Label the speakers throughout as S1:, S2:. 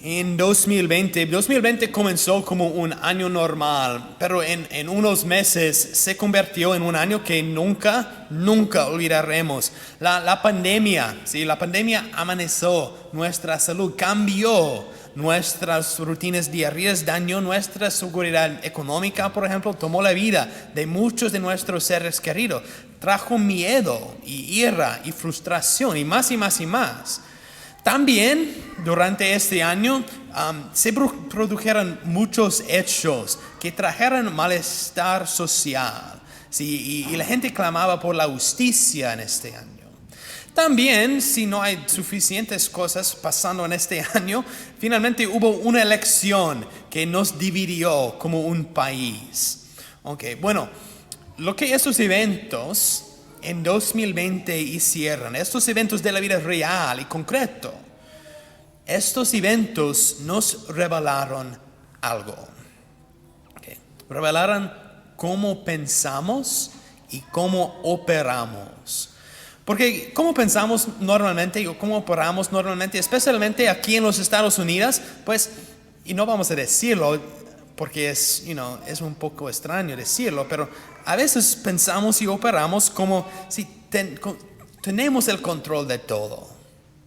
S1: En 2020 comenzó como un año normal, pero en unos meses se convirtió en un año que nunca olvidaremos. La pandemia, ¿sí? La pandemia amenazó nuestra salud, cambió nuestras rutinas diarias, dañó nuestra seguridad económica, por ejemplo, tomó la vida de muchos de nuestros seres queridos, trajo miedo y ira y frustración y más y más y más. También durante este año se produjeron muchos hechos que trajeron malestar social, ¿sí? Y la gente clamaba por la justicia en este año. También, si no hay suficientes cosas pasando en este año, finalmente hubo una elección que nos dividió como un país. Bueno, lo que estos eventos en 2020 hicieron, estos eventos de la vida real y concreto, estos eventos nos revelaron algo. Revelaron cómo pensamos y cómo operamos. Porque cómo pensamos normalmente o cómo operamos normalmente, especialmente aquí en los Estados Unidos, pues, y no vamos a decirlo porque es un poco extraño decirlo, pero a veces pensamos y operamos como si tenemos el control de todo.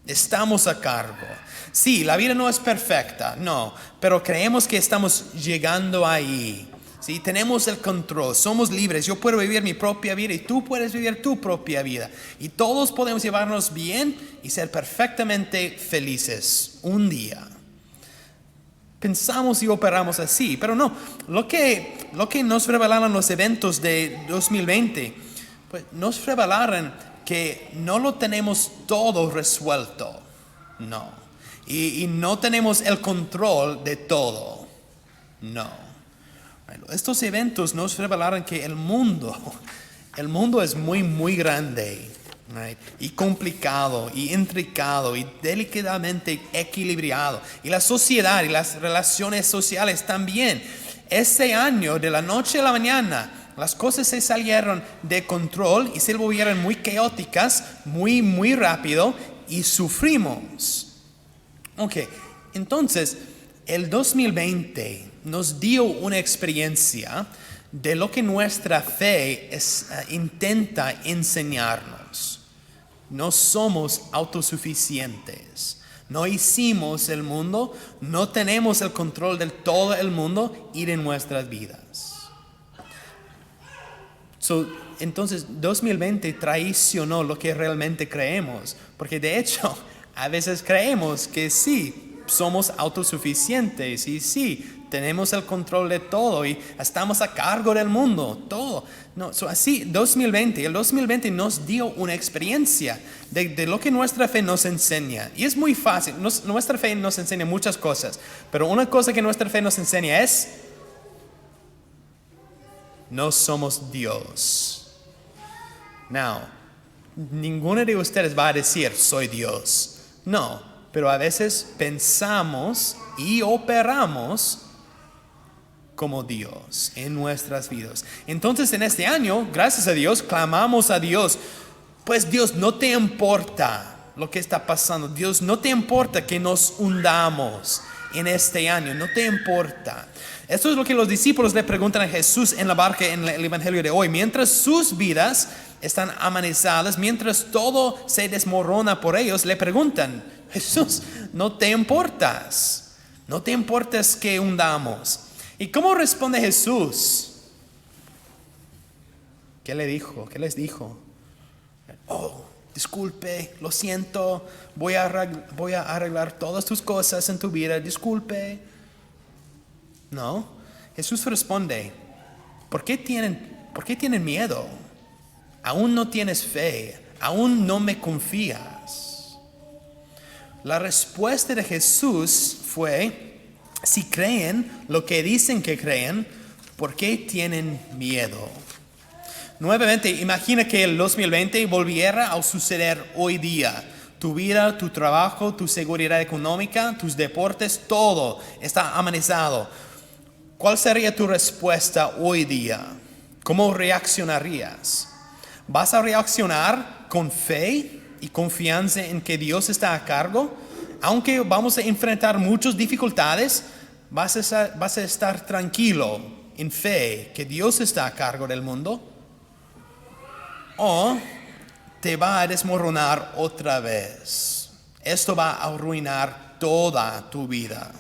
S1: Estamos a cargo. Sí, la vida no es perfecta, no, pero creemos que estamos llegando ahí. Sí, tenemos el control, somos libres, yo puedo vivir mi propia vida y tú puedes vivir tu propia vida. Y todos podemos llevarnos bien y ser perfectamente felices un día. Pensamos y operamos así, pero no, lo que nos revelaron los eventos de 2020, pues nos revelaron que no lo tenemos todo resuelto, no. Y no tenemos el control de todo, no. Bueno, estos eventos nos revelaron que el mundo es muy grande, right? Y complicado, y intricado, y delicadamente equilibrado. Y la sociedad y las relaciones sociales también. Este año, de la noche a la mañana, las cosas se salieron de control y se volvieron muy caóticas, muy rápido, y sufrimos. Entonces, el 2020 nos dio una experiencia de lo que nuestra fe intenta enseñarnos. No somos autosuficientes. No hicimos el mundo, no tenemos el control de todo el mundo y de nuestras vidas. Entonces, 2020 traicionó lo que realmente creemos, porque de hecho, a veces creemos que sí, somos autosuficientes y sí, tenemos el control de todo y estamos a cargo del mundo, todo. No, así, el 2020 nos dio una experiencia de lo que nuestra fe nos enseña. Y es muy fácil, nuestra fe nos enseña muchas cosas, pero una cosa que nuestra fe nos enseña es: no somos Dios. Now, ninguno de ustedes va a decir, soy Dios. No, pero a veces pensamos y operamos como Dios en nuestras vidas. Entonces, en este año, gracias a Dios, clamamos a Dios. Pues Dios, no te importa lo que está pasando. Dios, no te importa que nos hundamos en este año. No te importa. Esto es lo que los discípulos le preguntan a Jesús en la barca en el Evangelio de hoy. Mientras sus vidas están amenazadas, mientras todo se desmorona por ellos, le preguntan: Jesús, ¿no te importas? ¿No te importas que hundamos? ¿Y cómo responde Jesús? ¿Qué le dijo? ¿Qué les dijo? Disculpe, lo siento, voy a arreglar todas tus cosas en tu vida, disculpe. No, Jesús responde: ¿por qué tienen miedo? Aún no tienes fe, aún no me confías. La respuesta de Jesús fue: si creen lo que dicen que creen, ¿por qué tienen miedo? Nuevamente, imagina que el 2020 volviera a suceder hoy día. Tu vida, tu trabajo, tu seguridad económica, tus deportes, todo está amenazado. ¿Cuál sería tu respuesta hoy día? ¿Cómo reaccionarías? ¿Vas a reaccionar con fe y confianza en que Dios está a cargo? aunque vamos a enfrentar muchas dificultades, vas a estar tranquilo en fe que Dios está a cargo del mundo, o te va a desmoronar otra vez. Esto va a arruinar toda tu vida.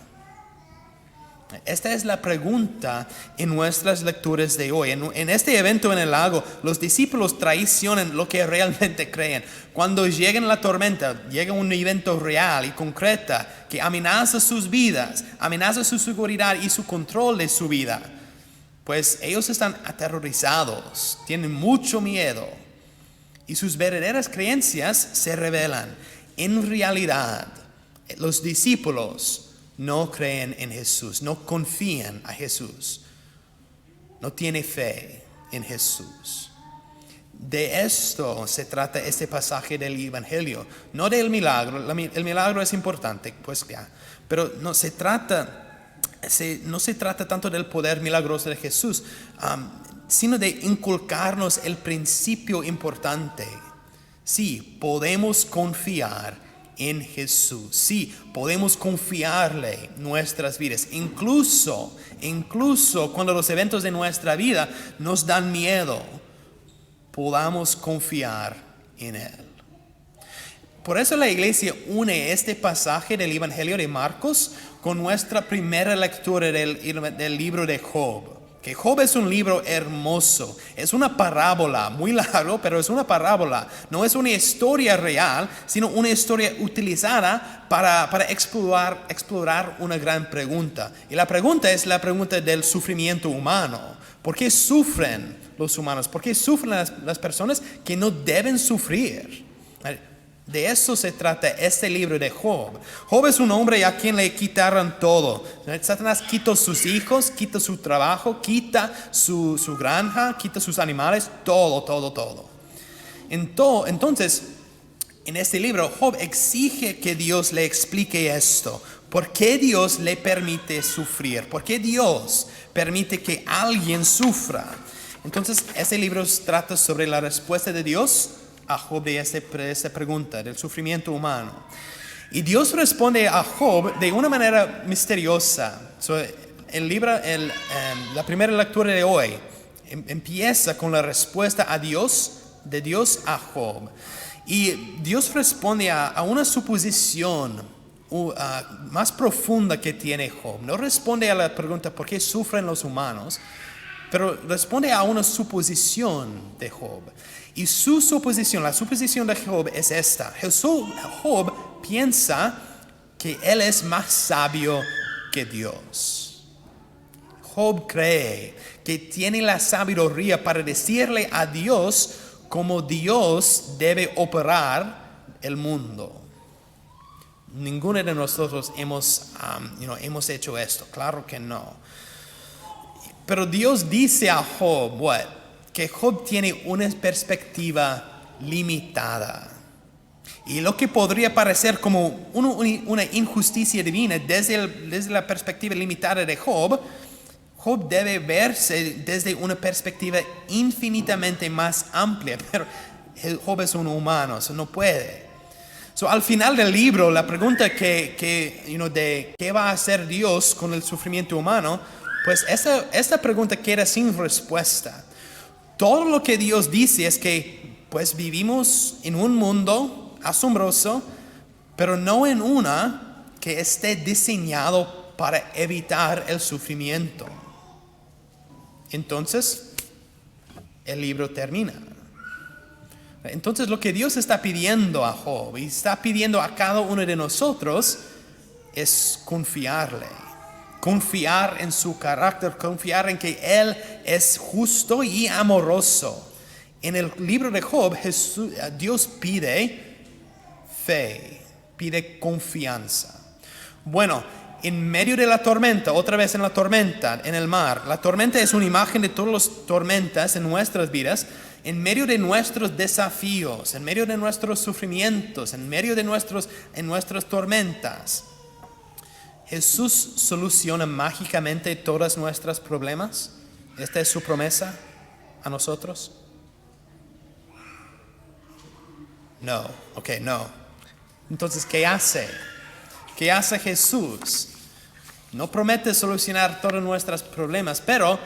S1: Esta es la pregunta en nuestras lecturas de hoy. En este evento en el lago, los discípulos traicionan lo que realmente creen. Cuando llega la tormenta, llega un evento real y concreto que amenaza sus vidas, amenaza su seguridad y su control de su vida. Pues ellos están aterrorizados, tienen mucho miedo y sus verdaderas creencias se revelan. En realidad, los discípulos no creen en Jesús, no confían a Jesús, no tienen fe en Jesús. De esto se trata este pasaje del Evangelio, no del milagro. El milagro es importante, pues ya, pero no se trata tanto del poder milagroso de Jesús, sino de inculcarnos el principio importante. Sí, podemos confiar en Jesús. Sí, podemos confiarle nuestras vidas. Incluso cuando los eventos de nuestra vida nos dan miedo, podamos confiar en Él. Por eso la iglesia une este pasaje del Evangelio de Marcos con nuestra primera lectura del libro de Job. Que Job es un libro hermoso, es una parábola, muy largo, pero es una parábola. No es una historia real, sino una historia utilizada para explorar una gran pregunta. Y la pregunta es la pregunta del sufrimiento humano. ¿Por qué sufren los humanos? ¿Por qué sufren las personas que no deben sufrir? De eso se trata este libro de Job. Job es un hombre a quien le quitaron todo. Satanás quitó sus hijos, quita su trabajo, quita su granja, quita sus animales, todo. Entonces, en este libro, Job exige que Dios le explique esto. ¿Por qué Dios le permite sufrir? ¿Por qué Dios permite que alguien sufra? Entonces, este libro trata sobre la respuesta de Dios a Job de esta pregunta del sufrimiento humano. Y Dios responde a Job de una manera misteriosa. La primera lectura de hoy empieza con la respuesta de Dios a Job. Y Dios responde a una suposición más profunda que tiene Job. No responde a la pregunta ¿por qué sufren los humanos? Pero responde a una suposición de Job. Y la suposición de Job es esta. Job piensa que él es más sabio que Dios. Job cree que tiene la sabiduría para decirle a Dios cómo Dios debe operar el mundo. Ninguno de nosotros hemos hecho esto, claro que no. Pero Dios dice a Job, que Job tiene una perspectiva limitada. Y lo que podría parecer como una injusticia divina desde la perspectiva limitada de Job, Job debe verse desde una perspectiva infinitamente más amplia. Pero Job es un humano, eso no puede. Al final del libro, la pregunta de qué va a hacer Dios con el sufrimiento humano, pues esta pregunta queda sin respuesta. Todo lo que Dios dice es que pues vivimos en un mundo asombroso, pero no en una que esté diseñado para evitar el sufrimiento. Entonces, el libro termina. Entonces, lo que Dios está pidiendo a Job y está pidiendo a cada uno de nosotros es confiarle. Confiar en su carácter, confiar en que Él es justo y amoroso. En el libro de Job, Dios pide fe, pide confianza. Bueno, en medio de la tormenta, otra vez en la tormenta, en el mar. La tormenta es una imagen de todas las tormentas en nuestras vidas. En medio de nuestros desafíos, en medio de nuestros sufrimientos, en medio de nuestras tormentas, ¿Jesús soluciona mágicamente todos nuestros problemas? ¿Esta es su promesa a nosotros? No. Entonces, ¿qué hace? ¿Qué hace Jesús? No promete solucionar todos nuestros problemas, pero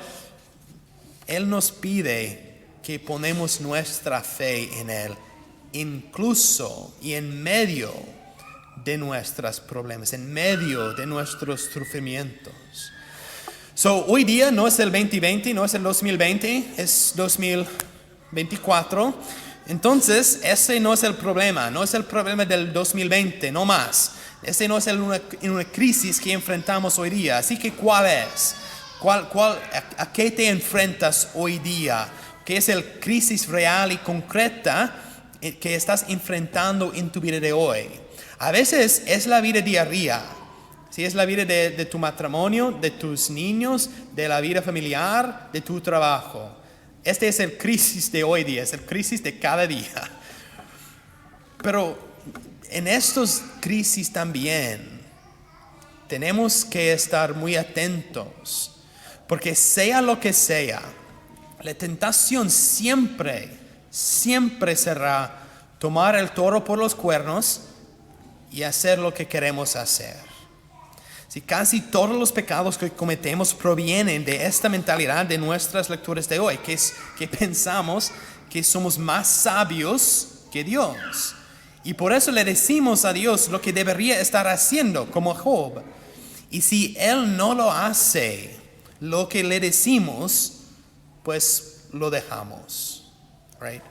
S1: Él nos pide que ponemos nuestra fe en Él, incluso y en medio de nuestros problemas, en medio de nuestros sufrimientos. Hoy día no es el 2020, no es el 2020, es 2024. Entonces, ese no es el problema, no es el problema del 2020, no más. Ese no es una crisis que enfrentamos hoy día. Así que, ¿cuál es? ¿A qué te enfrentas hoy día? ¿Qué es la crisis real y concreta que estás enfrentando en tu vida de hoy? A veces es la vida diaria. Si es la vida de tu matrimonio, de tus niños, de la vida familiar, de tu trabajo. Este es el crisis de hoy día, es el crisis de cada día. Pero en estos crisis también tenemos que estar muy atentos, porque sea lo que sea, la tentación siempre será tomar el toro por los cuernos y hacer lo que queremos hacer. Si casi todos los pecados que cometemos provienen de esta mentalidad de nuestras lecturas de hoy, que pensamos que somos más sabios que Dios. Y por eso le decimos a Dios lo que debería estar haciendo, como Job. Y si Él no lo hace, lo que le decimos, pues lo dejamos. Right?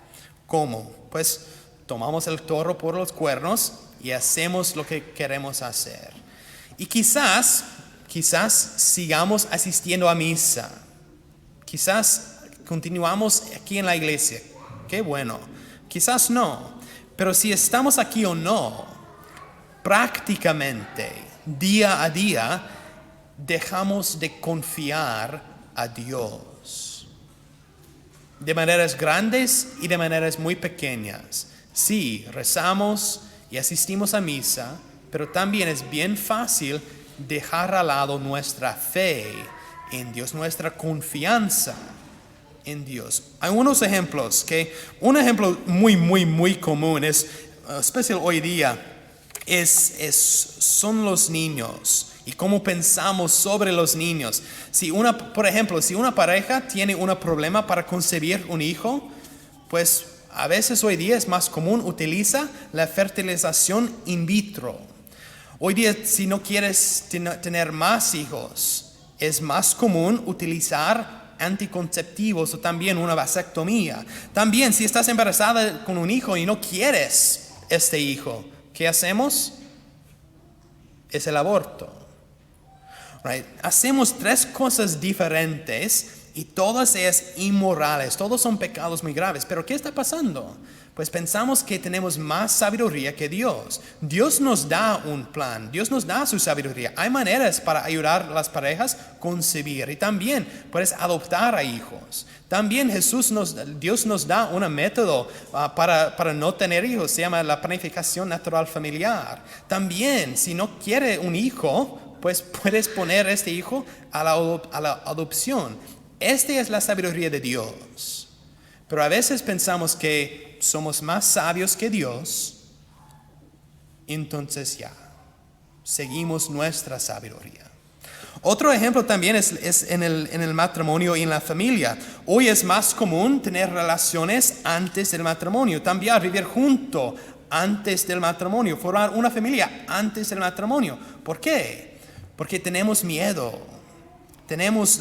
S1: ¿Cómo? Pues tomamos el toro por los cuernos y hacemos lo que queremos hacer. Y quizás sigamos asistiendo a misa. Quizás continuamos aquí en la iglesia. Qué bueno. Quizás no. Pero si estamos aquí o no, prácticamente, día a día, dejamos de confiar a Dios. De maneras grandes y de maneras muy pequeñas. Sí, rezamos y asistimos a misa, pero también es bien fácil dejar al lado nuestra fe en Dios, nuestra confianza en Dios. Hay unos ejemplos, un ejemplo muy común es, especial hoy día, son los niños y cómo pensamos sobre los niños. Por ejemplo, si una pareja tiene un problema para concebir un hijo, pues a veces hoy día es más común utilizar la fertilización in vitro. Hoy día, si no quieres tener más hijos, es más común utilizar anticonceptivos o también una vasectomía. También, si estás embarazada con un hijo y no quieres este hijo, ¿qué hacemos? Es el aborto. Right? Hacemos 3 cosas diferentes y todas ellas inmorales. Todos son pecados muy graves. ¿Pero qué está pasando? Pues pensamos que tenemos más sabiduría que Dios. Dios nos da un plan, Dios nos da su sabiduría. Hay maneras para ayudar a las parejas a concebir y también puedes adoptar a hijos. También Dios nos da un método para no tener hijos, se llama la planificación natural familiar. También, si no quiere un hijo, pues puedes poner este hijo a la adopción. Esta es la sabiduría de Dios. Pero a veces pensamos que somos más sabios que Dios, entonces seguimos nuestra sabiduría. Otro ejemplo también es en el matrimonio y en la familia. Hoy es más común tener relaciones antes del matrimonio, también vivir juntos antes del matrimonio, formar una familia antes del matrimonio. ¿Por qué? Porque tenemos miedo. Tememos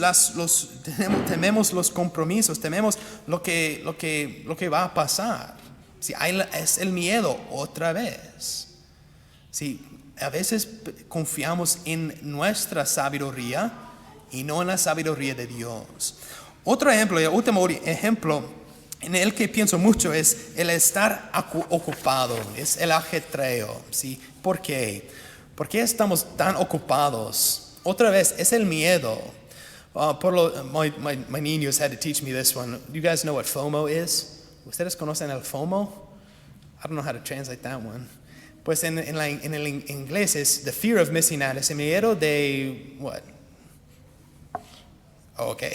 S1: los compromisos, tememos lo que va a pasar. Es el miedo otra vez. A veces confiamos en nuestra sabiduría y no en la sabiduría de Dios. Otro ejemplo, y el último ejemplo en el que pienso mucho es el estar ocupado, es el ajetreo. ¿Por qué? ¿Por qué estamos tan ocupados? Otra vez, es el miedo. My niños had to teach me this one. You guys know what FOMO is? ¿Ustedes conocen el FOMO? I don't know how to translate that one. Pues en el inglés es the fear of missing out. Es el miedo de... what? Oh, okay.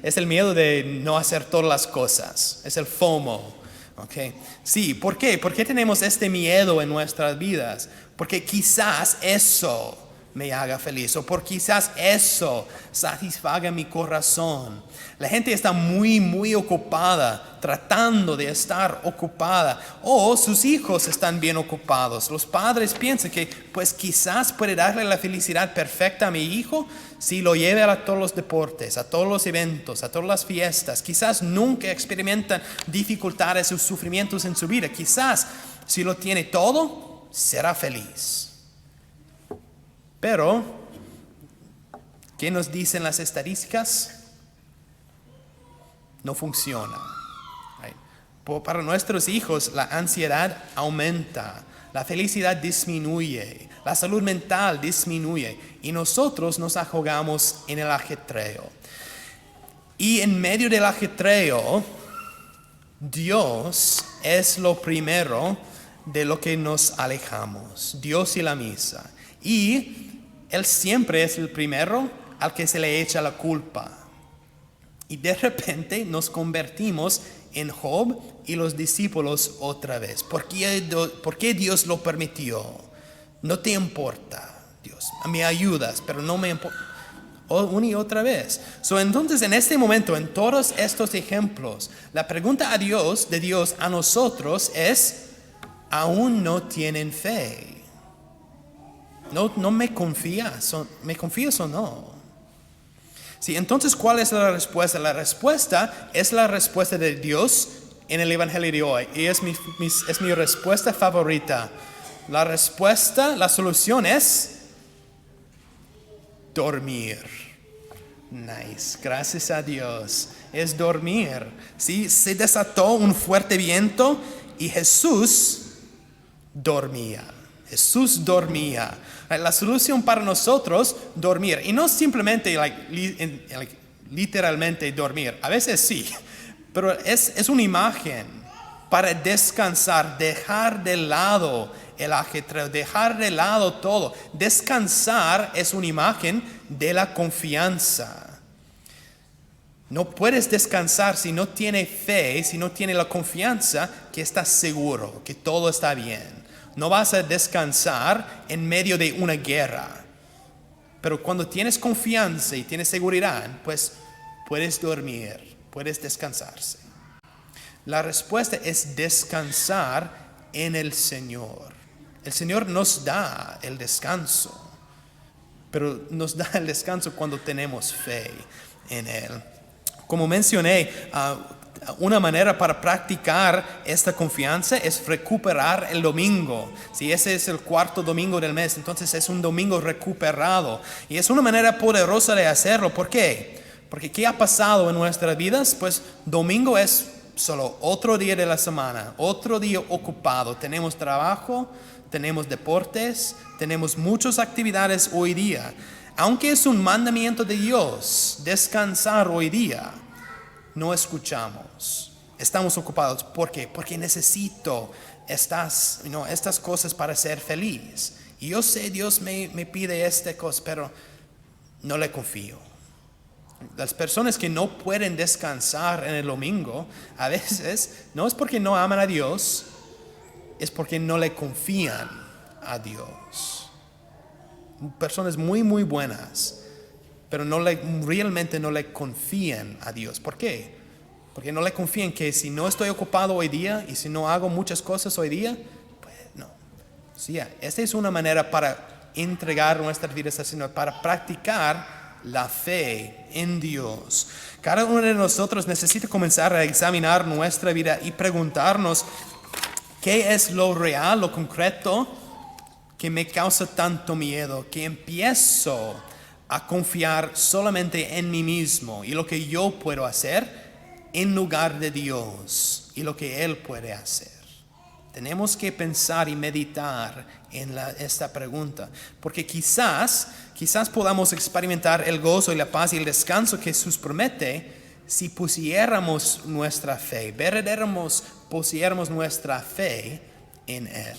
S1: Es el miedo de no hacer todas las cosas. Es el FOMO. Okay. Sí, ¿por qué? ¿Por qué tenemos este miedo en nuestras vidas? Porque quizás eso me haga feliz o por quizás eso satisfaga mi corazón. La gente está muy ocupada, tratando de estar ocupada, o sus hijos están bien ocupados. Los padres piensan que pues quizás puede darle la felicidad perfecta a mi hijo si lo lleve a todos los deportes, a todos los eventos, a todas las fiestas. Quizás nunca experimentan dificultades o sufrimientos en su vida. Quizás si lo tiene todo, será feliz. Pero, ¿qué nos dicen las estadísticas? No funciona. Para nuestros hijos la ansiedad aumenta, la felicidad disminuye, la salud mental disminuye y nosotros nos ahogamos en el ajetreo. Y en medio del ajetreo, Dios es lo primero de lo que nos alejamos, Dios y la misa. Y Él siempre es el primero al que se le echa la culpa. Y de repente nos convertimos en Job y los discípulos otra vez. ¿Por qué Dios lo permitió? No te importa, Dios. Me ayudas, pero no me importa. Una y otra vez. Entonces, en este momento, en todos estos ejemplos, la pregunta de Dios a nosotros es, ¿aún no tienen fe? No me confías. ¿Me confías o no? Sí, entonces, ¿cuál es la respuesta? La respuesta es la respuesta de Dios en el Evangelio de hoy. Y es mi respuesta favorita. La solución es dormir. Nice, gracias a Dios. Es dormir. Sí, se desató un fuerte viento y Jesús dormía. Jesús dormía. La solución para nosotros, dormir. Y no simplemente literalmente dormir. A veces sí. Pero es una imagen para descansar. Dejar de lado el ajetreo. Dejar de lado todo. Descansar es una imagen de la confianza. No puedes descansar si no tienes fe, si no tienes la confianza que estás seguro, que todo está bien. No vas a descansar en medio de una guerra. Pero cuando tienes confianza y tienes seguridad, pues puedes dormir, puedes descansarse. La respuesta es descansar en el Señor. El Señor nos da el descanso, pero nos da el descanso cuando tenemos fe en Él. Como mencioné, una manera para practicar esta confianza es recuperar el domingo. Si ese es el cuarto domingo del mes, entonces es un domingo recuperado. Y es una manera poderosa de hacerlo. ¿Por qué? Porque ¿qué ha pasado en nuestras vidas? Pues domingo es solo otro día de la semana, otro día ocupado. Tenemos trabajo, tenemos deportes, tenemos muchas actividades hoy día. Aunque es un mandamiento de Dios descansar hoy día, no escuchamos. Estamos ocupados. ¿Por qué? Porque necesito estas cosas para ser feliz. Y yo sé, Dios me pide esta cosa, pero no le confío. Las personas que no pueden descansar en el domingo, a veces, no es porque no aman a Dios, es porque no le confían a Dios. Personas muy buenas, pero realmente no le confían a Dios. ¿Por qué? Porque no le confían que si no estoy ocupado hoy día y si no hago muchas cosas hoy día, pues no. Sí, esta es una manera para entregar nuestras vidas al Señor, para practicar la fe en Dios. Cada uno de nosotros necesita comenzar a examinar nuestra vida y preguntarnos qué es lo real, lo concreto que me causa tanto miedo, que empiezo a confiar solamente en mí mismo y lo que yo puedo hacer en lugar de Dios y lo que Él puede hacer. Tenemos que pensar y meditar en esta pregunta, porque quizás podamos experimentar el gozo y la paz y el descanso que Jesús promete si pusiéramos nuestra fe, pusiéramos nuestra fe en Él.